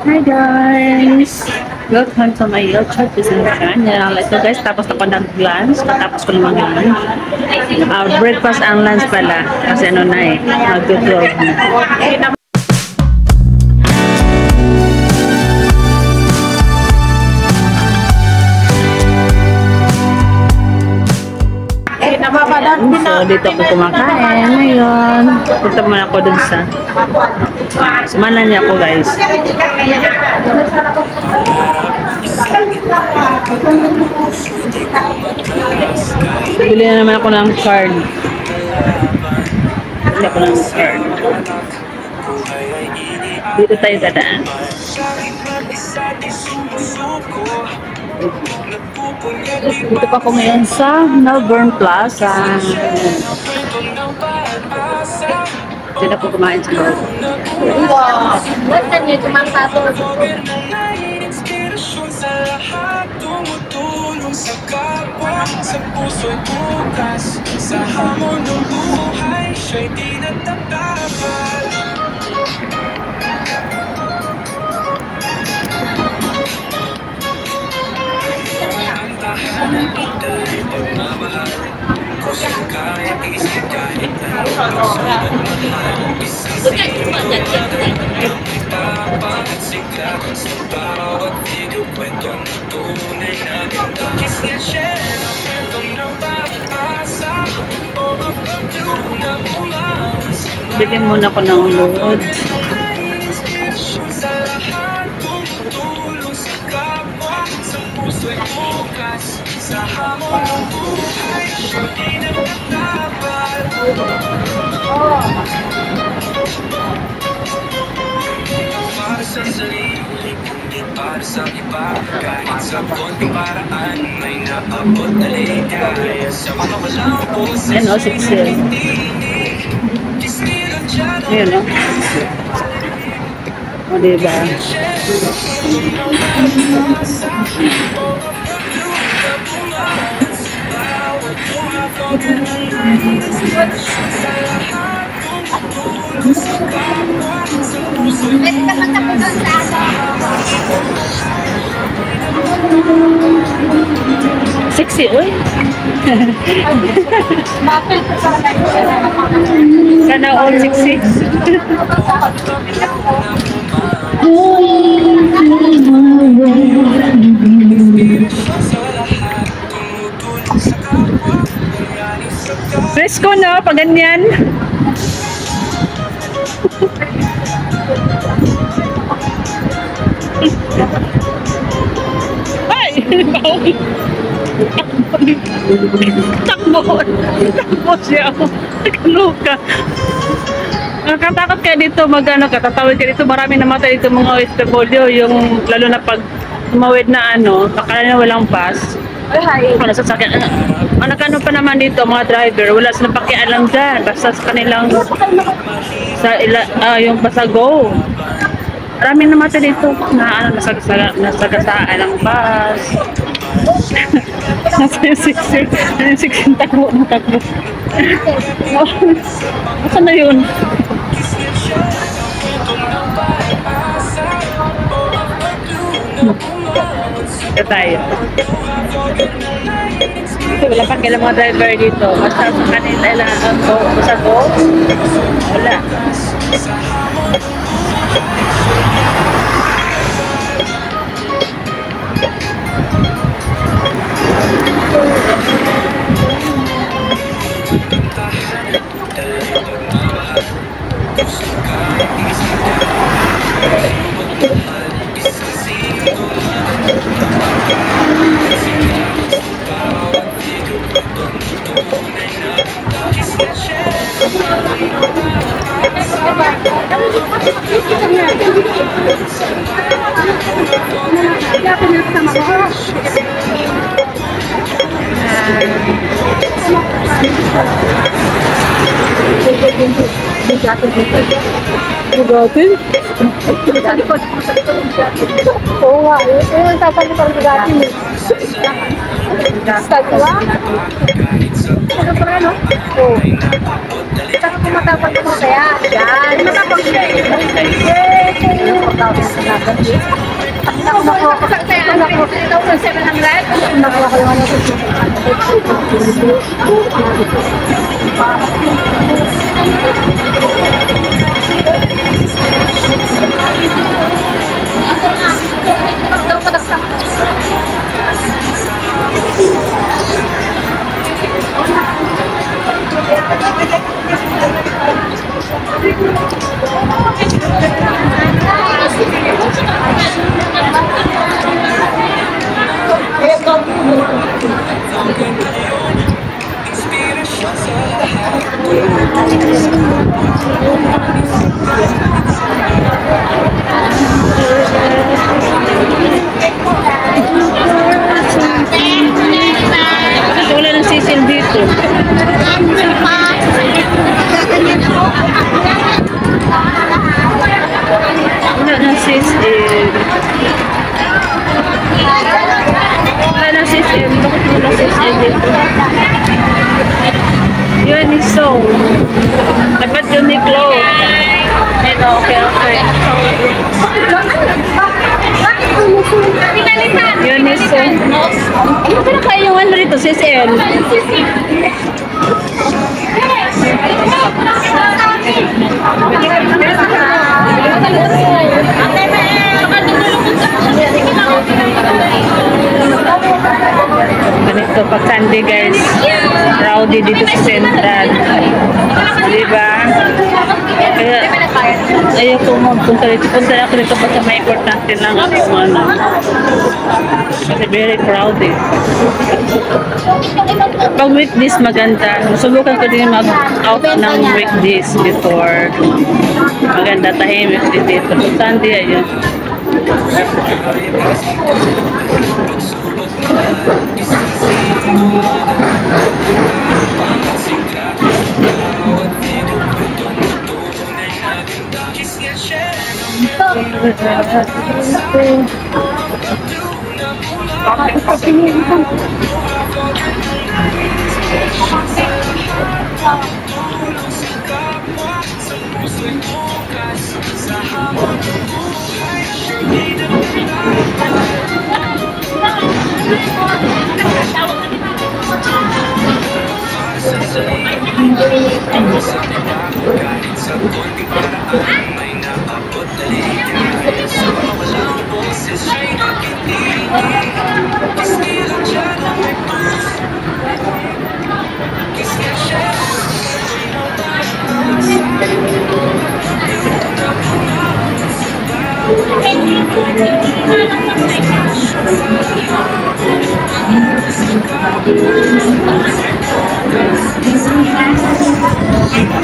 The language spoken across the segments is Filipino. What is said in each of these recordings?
Hi guys! Welcome to my YouTube business channel. Ito guys, tapos ako nag-lunch. Katapos ko naman yung lunch. Breakfast and lunch pala. Kasi ano na eh, mag-12 na. So, dito ako kumakain ngayon. Punta muna ako dun sa sumanan niya ako guys. Bili na naman ako ng card. Bili ako ng card. Dito tayo dadaan. Dito pa ako ngayon sa Melbourne Plaza. Dito ako kumain sa loob. Wow! Basta niyo tumatapos. Sa kapwa, sa puso'y bukas, sa hamon ng buhay, siya'y di natatakal. Ang tahanan dito'y pagmamahal, kusang kaya isip kahit anong sugat mahal. Isang sinulat, tapang at sigla, sa bawat video kwento ng tunay na ganda. Kiss and share ang kwento ng pag-asa, overflow na umawas. Bili muna ako ng load. Inspirasyon sa lahat, tumutulong sa kapwa, sa puso'y bukas, sa hamon ng buhay, siya'y di nagtatapal. Para sa sarili, kundi para sa iba, kahit sa konting paraan, may naabot na ligaya. Sa mga walang puso, Ayan o, siksir. Ayan o. O, diba? Pwede ka magtapos doon sa Sexy, uy. Sana all sexy. Presko na, pag ganyan. Ay! Takbo! Takbo siya ako. Nakaluka. Nakatakot kayo dito mag-ano ka, tatawid ka dito, marami namatay dito mga OFW, yung lalo na pag tumawid na ano, akala na walang bus. Ano sasakyan, ano pa naman dito mga driver, wala silang pakialam dyan, basta sa kanilang, yung basta go. Maraming namatay dito na ano, nasagasaan ng bus. Nasa yung 6 takbo ng takbo. Baka na yun. Ito tayo. Ito, wala pa kailang mga driver dito. Basta sa kanila lang basta go. Wala. Bugatin? Oo nga, yung tapan ko pang bugatin eh. Sagwa? Ano pa rin, no? Oo. Saka kung matapag ko kaya, yan. Matapag siya eh. Nakuha ko sa 700? Nakuha ko yung Bakit wala ng sisil dito? Wala ng sisil. Wala ng sisil. Bakit wala ng sisil dito? Yun is so. Dapat yun ni Chloe. Ito, okay. Yun is so. Ano ba na kayo yung ano rito, sisil? Ganito pag Sunday guys, rowdy dito sa Central. Diba? Kaya ayaw ko magpunta dito. Punta ako dito pa sa may importante lang ako ano. Kasi very crowded. Pag weekdays maganda. Subukan ko din mag-out ng weekdays before. Maganda tahimik din dito. Pag Sunday ayun.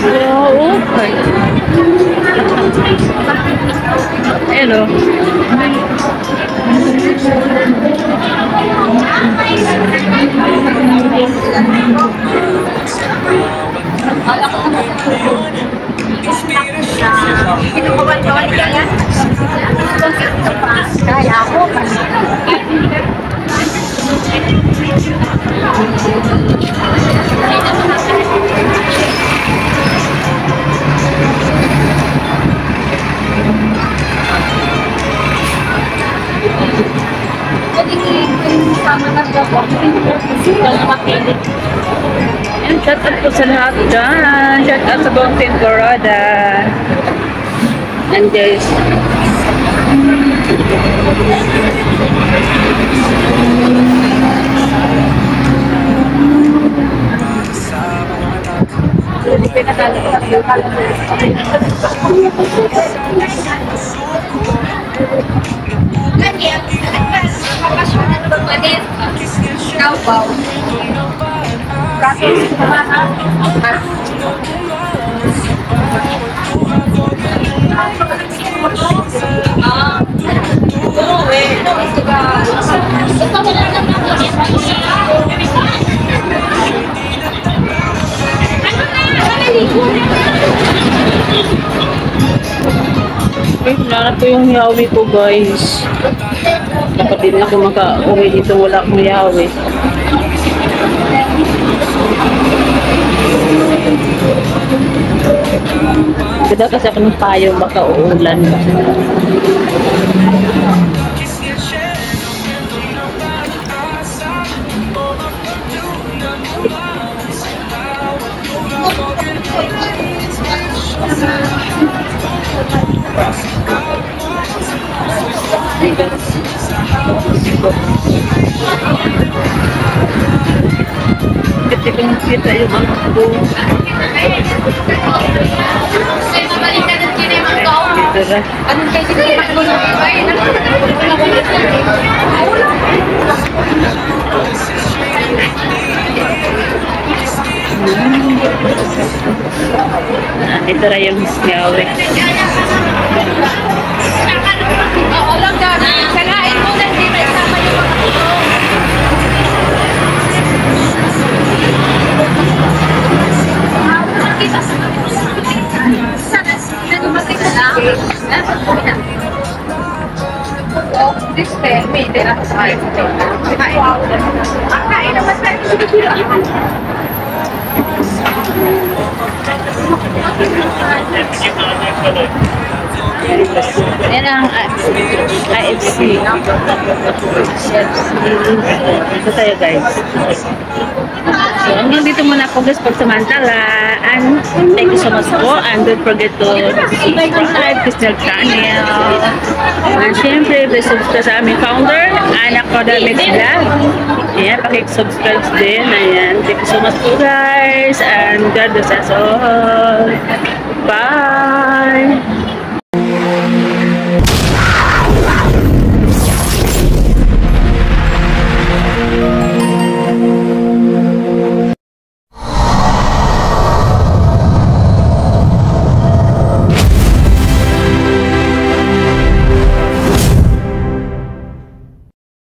Oh, okay. Hello. Kaya ako. And shout out po sa lahat dyan. Shout out sa buong Team Corona. And guys, wala na po yung yawi ko guys. Dapat din ako maka-uwi dito, wala akong yawi. Ganda kasi ako ng payo, baka uulan. Kasi kung kita yung mga ko. Dito na. Ito na yung siyawik. Oo lang dami. Kalain mo na hindi may sama yung mga tulong. Oh, this time, may tira sa kain. Kain naman tayo. Yan ang IFC. Ito tayo guys. So hanggang dito muna po guys pagsamantalaan. Thank you so much po. And don't forget to subscribe to this channel. And syempre, please subscribe sa aming founder, Anak Rodamix Vlog. Ayan, pakik-subscribe din. Ayan, thank you so much po guys. And God bless us all. Bye!